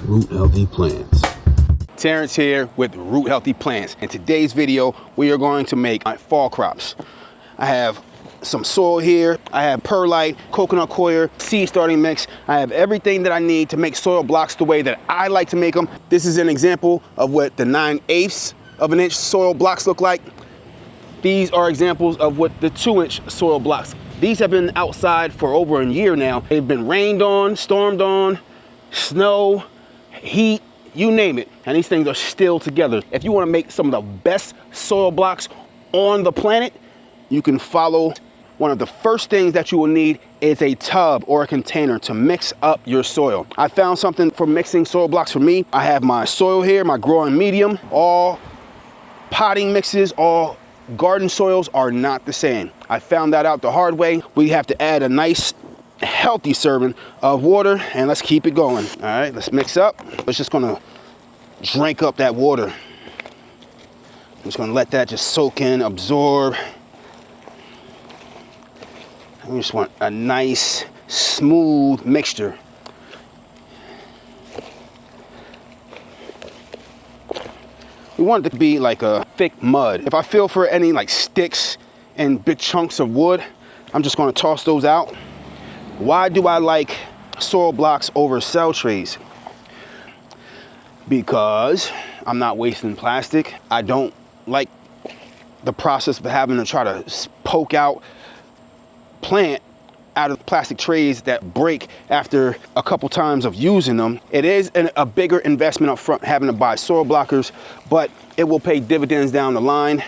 Root Healthy Plants. Terrence here with Root Healthy Plants. In today's video, we are going to make my fall crops. I have some soil here. I have perlite, coconut coir, seed starting mix. I have everything that I need to make soil blocks the way that I like to make them. This is an example of what the 9/8 of an inch soil blocks look like. These are examples of what the 2-inch soil blocks. These have been outside for over a year now. They've been rained on, stormed on, snow, heat, you name it. And these things are still together. If you want to make some of the best soil blocks on the planet, you can follow. One of the first things that you will need is a tub or a container to mix up your soil. I found something for mixing soil blocks for me. I have my soil here, my growing medium. All potting mixes, all garden soils are not the same. I found that out the hard way. We have to add a nice healthy serving of water, and let's keep it going. All right, let's mix up. We're just gonna drink up that water. I'm just gonna let that just soak in, absorb. We just want a nice, smooth mixture. We want it to be like a thick mud. If I feel for any like sticks and big chunks of wood, I'm just gonna toss those out. Why do I like soil blocks over cell trays? Because I'm not wasting plastic. I don't like the process of having to try to poke out plant out of plastic trays that break after a couple times of using them. It is a bigger investment up front having to buy soil blockers, but it will pay dividends down the line.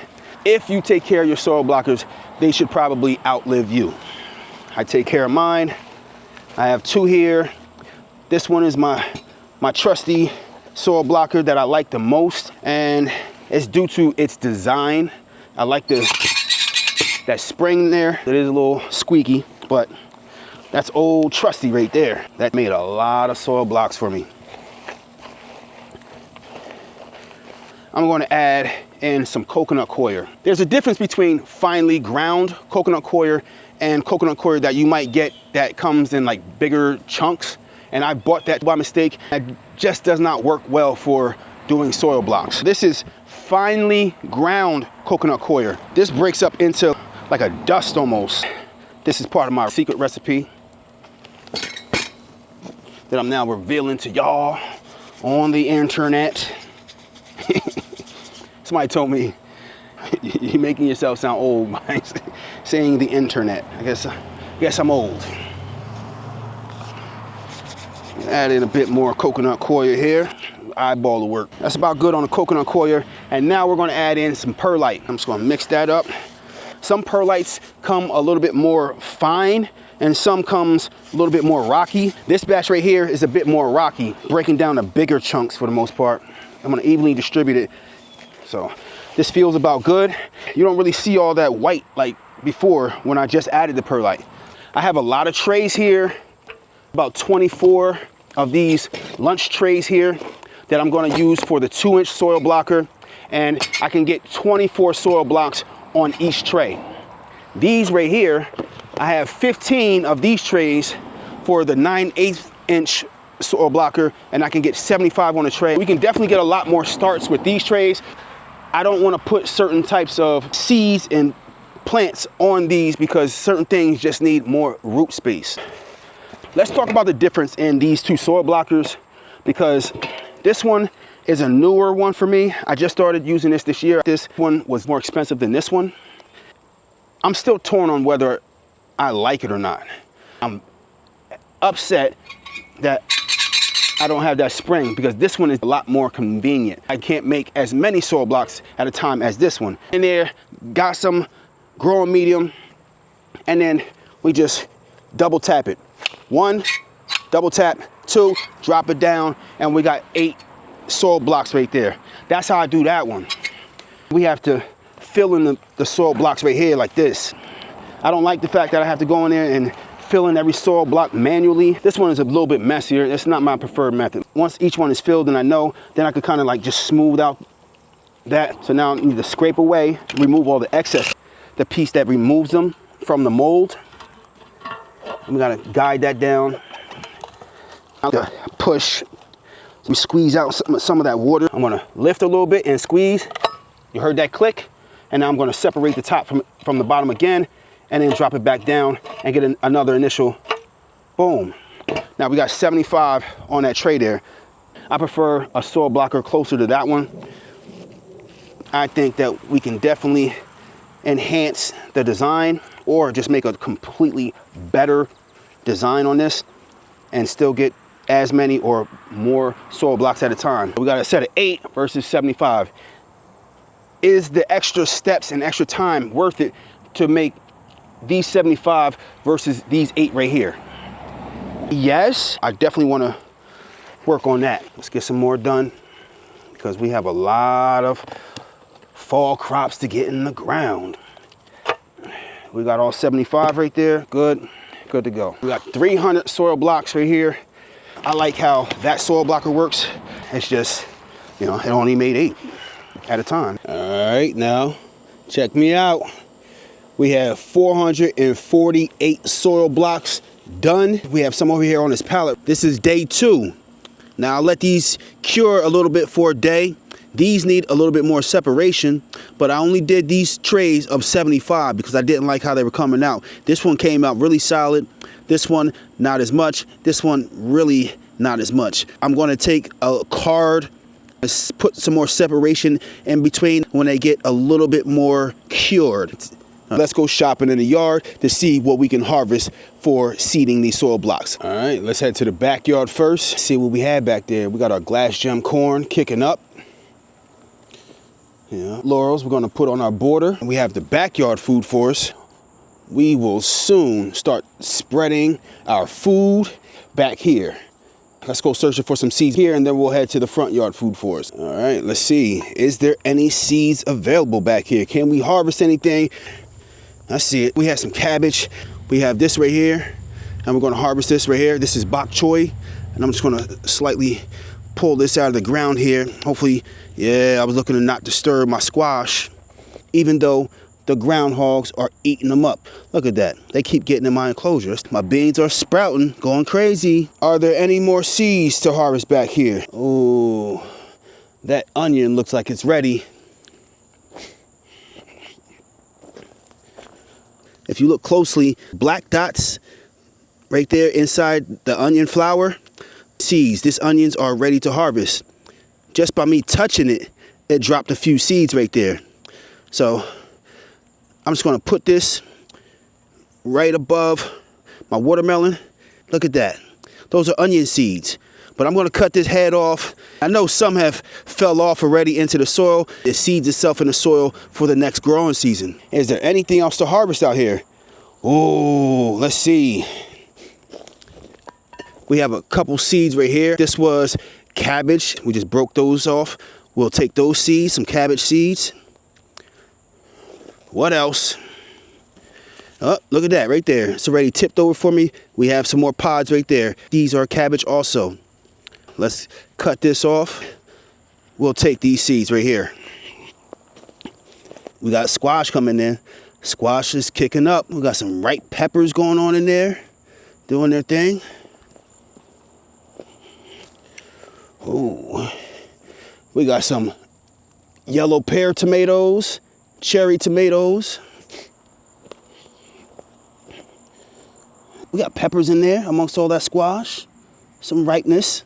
If you take care of your soil blockers, they should probably outlive you. I take care of mine. I have 2 here. This one is my trusty soil blocker that I like the most, and it's due to its design. I like that spring there. It is a little squeaky, but that's old trusty right there. That made a lot of soil blocks for me. I'm going to add in some coconut coir. There's a difference between finely ground coconut coir and coconut coir that you might get that comes in like bigger chunks. And I bought that by mistake. It just does not work well for doing soil blocks. This is finely ground coconut coir. This breaks up into like a dust almost. This is part of my secret recipe that I'm now revealing to y'all on the internet. Somebody told me, you're making yourself sound old by saying the internet. I guess I'm old. Add in a bit more coconut coir here. Eyeball the work. That's about good on the coconut coir. And now we're gonna add in some perlite. I'm just gonna mix that up. Some perlites come a little bit more fine and some comes a little bit more rocky. This batch right here is a bit more rocky, breaking down to bigger chunks for the most part. I'm gonna evenly distribute it. So this feels about good. You don't really see all that white like before when I just added the perlite. I have a lot of trays here, about 24 of these lunch trays here that I'm gonna use for the 2-inch soil blocker. And I can get 24 soil blocks on each tray. These right here, I have 15 of these trays for the 9/8 inch soil blocker, and I can get 75 on a tray. We can definitely get a lot more starts with these trays. I don't want to put certain types of seeds and plants on these because certain things just need more root space. Let's talk about the difference in these 2 soil blockers, because this one is a newer one for me. I just started using this year. This one was more expensive than this one. I'm still torn on whether I like it or not. I'm upset that I don't have that spring because this one is a lot more convenient. I can't make as many soil blocks at a time as this one. In there, got some growing medium, and then we just double tap it. 1, double tap, 2, drop it down, and we got 8 soil blocks right there. That's how I do that one. We have to fill in the soil blocks right here like this. I don't like the fact that I have to go in there and fill in every soil block manually. This one is a little bit messier. It's not my preferred method. Once each one is filled and I know, then I could kind of like just smooth out that. So now I need to scrape away, remove all the excess, the piece that removes them from the mold. We gotta guide that down. I'm gonna push We squeeze out some of that water. I'm gonna lift a little bit and squeeze. You heard that click? And now I'm gonna separate the top from the bottom again, and then drop it back down and get another initial boom. Now we got 75 on that tray there. I prefer a soil blocker closer to that one. I think that we can definitely enhance the design or just make a completely better design on this and still get as many or more soil blocks at a time. We got a set of 8 versus 75. Is the extra steps and extra time worth it to make these 75 versus these 8 right here? Yes, I definitely want to work on that. Let's get some more done because we have a lot of fall crops to get in the ground. We got all 75 right there. Good to go. We got 300 soil blocks right here. I like how that soil blocker works. It's just, you know, it only made 8 at a time. All right, now check me out. We have 448 soil blocks done. We have some over here on this pallet. This is day 2. Now I'll let these cure a little bit for a day. These need a little bit more separation, but I only did these trays of 75 because I didn't like how they were coming out. This one came out really solid. This one, not as much. This one, really not as much. I'm going to take a card, put some more separation in between when they get a little bit more cured. Let's go shopping in the yard to see what we can harvest for seeding these soil blocks. All right, let's head to the backyard first. See what we had back there. We got our glass gem corn kicking up. Yeah, laurels we're gonna put on our border. We have the backyard food for us. We will soon start spreading our food back here. Let's go searching for some seeds here and then we'll head to the front yard food for us. All right, let's see. Is there any seeds available back here? Can we harvest anything? I see it. We have some cabbage. We have this right here and we're gonna harvest this right here. This is bok choy and I'm just gonna slightly pull this out of the ground here. Hopefully, yeah, I was looking to not disturb my squash, even though the groundhogs are eating them up. Look at that. They keep getting in my enclosures. My beans are sprouting, going crazy. Are there any more seeds to harvest back here? Oh, that onion looks like it's ready. If you look closely, black dots right there inside the onion flower, seeds. These onions are ready to harvest. Just by me touching it, it dropped a few seeds right there. So I'm just gonna put this right above my watermelon. Look at that. Those are onion seeds. But I'm gonna cut this head off. I know some have fell off already into the soil. It seeds itself in the soil for the next growing season. Is there anything else to harvest out here? Oh, let's see. We have a couple seeds right here. This was cabbage. We just broke those off. We'll take those seeds, some cabbage seeds. What else? Oh, look at that right there. It's already tipped over for me. We have some more pods right there. These are cabbage also. Let's cut this off. We'll take these seeds right here. We got squash coming in. Squash is kicking up. We got some ripe peppers going on in there, doing their thing. Oh, we got some yellow pear tomatoes, cherry tomatoes. We got peppers in there amongst all that squash. Some ripeness.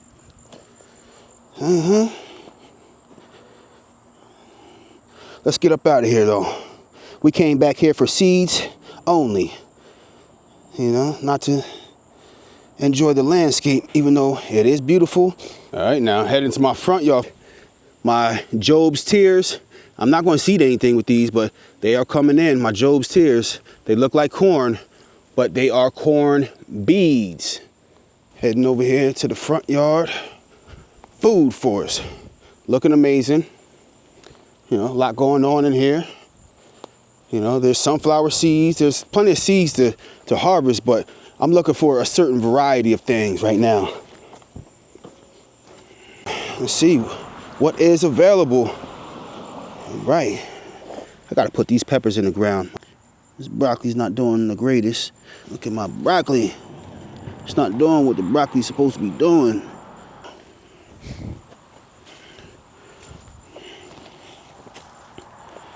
Let's get up out of here though. We came back here for seeds only. You know, not to enjoy the landscape, even though it is beautiful. All right, now heading to my front yard. My Job's tears. I'm not going to seed anything with these, but they are coming in. My Job's tears. They look like corn, but they are corn beads. Heading over here to the front yard. Food for us. Looking amazing. You know, a lot going on in here. You know, there's sunflower seeds. There's plenty of seeds to harvest, but I'm looking for a certain variety of things right now. Let's see what is available. All right. I got to put these peppers in the ground. This broccoli's not doing the greatest. Look at my broccoli. It's not doing what the broccoli's supposed to be doing.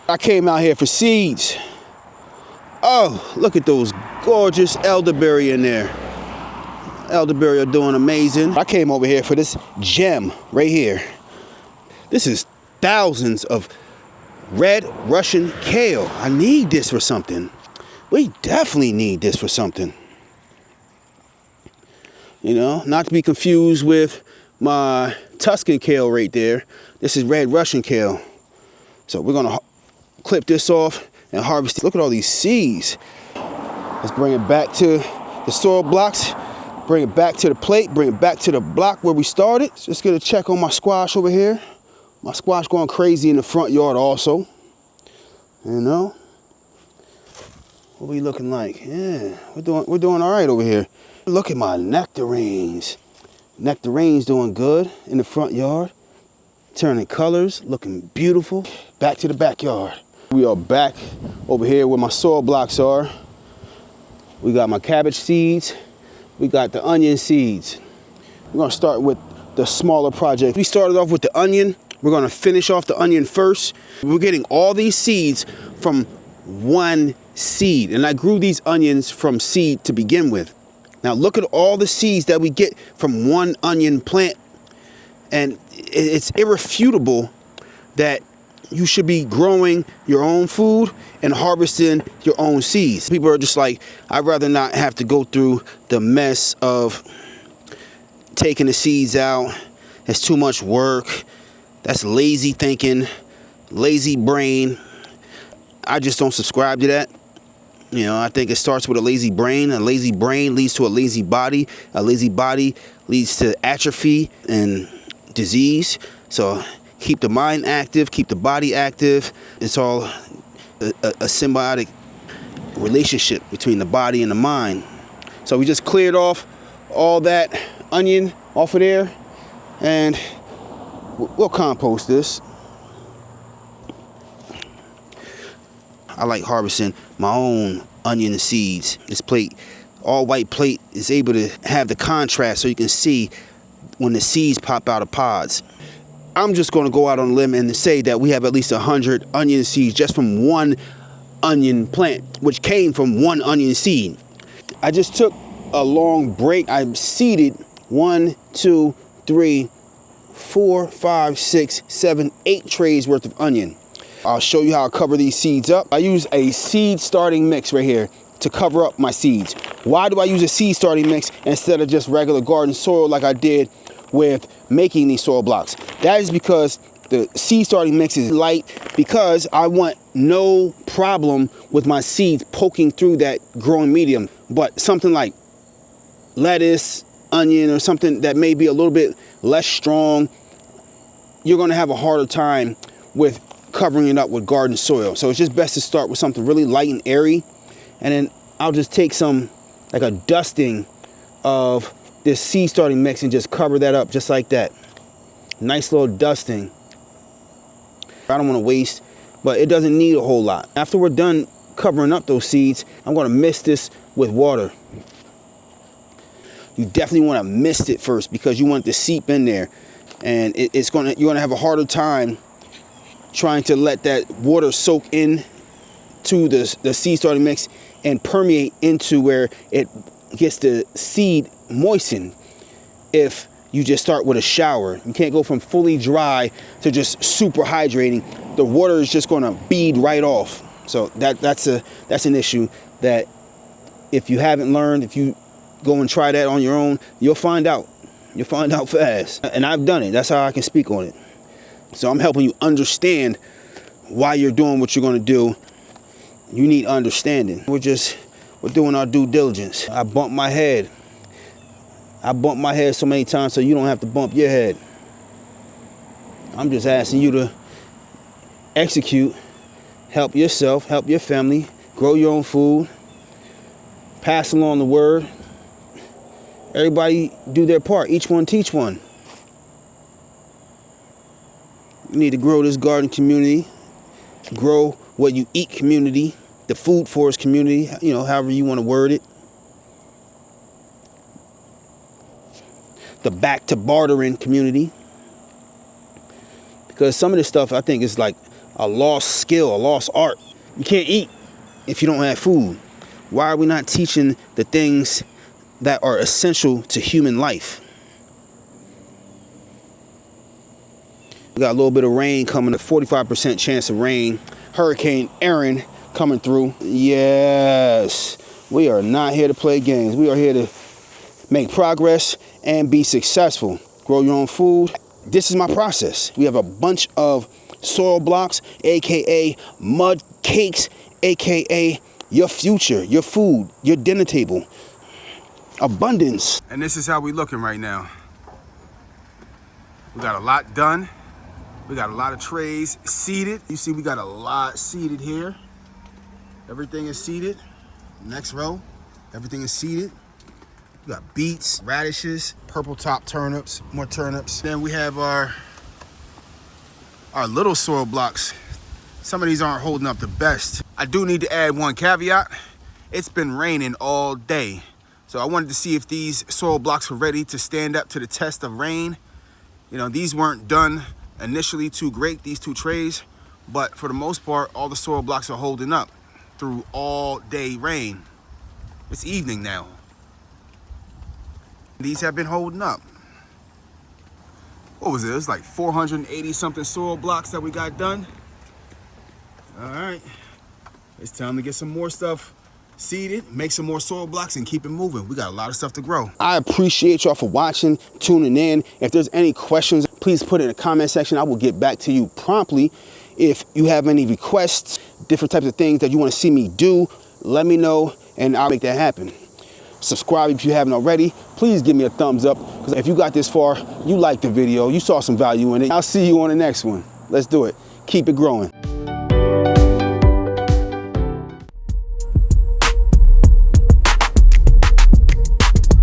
I came out here for seeds. Oh, look at those gorgeous elderberry in there. Elderberry are doing amazing. I came over here for this gem right here. This is thousands of red Russian kale. I need this for something. We definitely need this for something. You know, not to be confused with my Tuscan kale right there. This is red Russian kale. So we're gonna clip this off and harvest it. Look at all these seeds. Let's bring it back to the soil blocks. Bring it back to the plate, bring it back to the block where we started. Just get a check on my squash over here. My squash going crazy in the front yard also. You know? What we looking like? Yeah, we're doing all right over here. Look at my nectarines. Nectarines doing good in the front yard. Turning colors, looking beautiful. Back to the backyard. We are back over here where my soil blocks are. We got my cabbage seeds. We got the onion seeds. We're gonna start with the smaller project. We started off with the onion. We're gonna finish off the onion first. We're getting all these seeds from one seed. And I grew these onions from seed to begin with. Now look at all the seeds that we get from one onion plant. And it's irrefutable that you should be growing your own food and harvesting your own seeds. People are just like, I'd rather not have to go through the mess of taking the seeds out. It's too much work. That's lazy thinking, lazy brain. I just don't subscribe to that. You know, I think it starts with a lazy brain. A lazy brain leads to a lazy body. A lazy body leads to atrophy and disease. So keep the mind active, keep the body active. It's all a symbiotic relationship between the body and the mind. So we just cleared off all that onion off of there, and we'll compost this. I like harvesting my own onion seeds. This plate, all white plate, is able to have the contrast so you can see when the seeds pop out of pods. I'm just going to go out on a limb and say that we have at least 100 onion seeds just from one onion plant, which came from one onion seed. I just took a long break. I seeded 1, 2, 3, 4, 5, 6, 7, 8 trays worth of onion. I'll show you how I cover these seeds up. I use a seed starting mix right here to cover up my seeds. Why do I use a seed starting mix instead of just regular garden soil like I did with making these soil blocks? That is because the seed starting mix is light, because I want no problem with my seeds poking through that growing medium. But something like lettuce, onion, or something that may be a little bit less strong, you're going to have a harder time with covering it up with garden soil. So it's just best to start with something really light and airy, and then I'll just take some, like a dusting of this seed starting mix, and just cover that up just like that. Nice little dusting. I don't want to waste, but it doesn't need a whole lot. After we're done covering up those seeds, I'm going to mist this with water. You definitely want to mist it first because you want it to seep in there, and you're going to have a harder time trying to let that water soak in to the seed starting mix and permeate into where it gets the seed moistened if you just start with a shower. You can't go from fully dry to just super hydrating. The water is just going to bead right off. So that's an issue that if you haven't learned, if you go and try that on your own, you'll find out. You'll find out fast. And I've done it. That's how I can speak on it. So I'm helping you understand why you're doing what you're going to do. You need understanding. We're doing our due diligence. I bumped my head. I bumped my head so many times so you don't have to bump your head. I'm just asking you to execute, help yourself, help your family, grow your own food, pass along the word. Everybody do their part. Each one teach one. You need to grow this garden community, grow what you eat community, the food forest community, you know, however you want to word it. The back to bartering community. Because some of this stuff I think is like a lost skill, a lost art. You can't eat if you don't have food. Why are we not teaching the things that are essential to human life? We got a little bit of rain coming, a 45% chance of rain. Hurricane Erin coming through. Yes, we are not here to play games. We are here to make progress and be successful. Grow your own food. This is my process. We have a bunch of soil blocks, AKA mud cakes, AKA your future, your food, your dinner table. Abundance. And this is how we looking right now. We got a lot done. We got a lot of trays seeded. You see we got a lot seeded here. Everything is seeded. Next row, everything is seeded. We got beets, radishes, purple top turnips, more turnips. Then we have our little soil blocks. Some of these aren't holding up the best. I do need to add one caveat. It's been raining all day. So I wanted to see if these soil blocks were ready to stand up to the test of rain. You know, these weren't done initially too great, these two trays, but for the most part, all the soil blocks are holding up through all day rain. It's evening now. These have been holding up. What was it? It was like 480 something soil blocks that we got done. All right, it's time to get some more stuff seeded, make some more soil blocks, and keep it moving. We got a lot of stuff to grow. I appreciate y'all for watching, tuning in. If there's any questions, please put it in the comment section. I will get back to you promptly. If you have any requests, different types of things that you want to see me do, let me know and I'll make that happen. Subscribe if you haven't already. Please give me a thumbs up, because if you got this far, you liked the video, you saw some value in it. I'll see you on the next one. Let's do it. Keep it growing.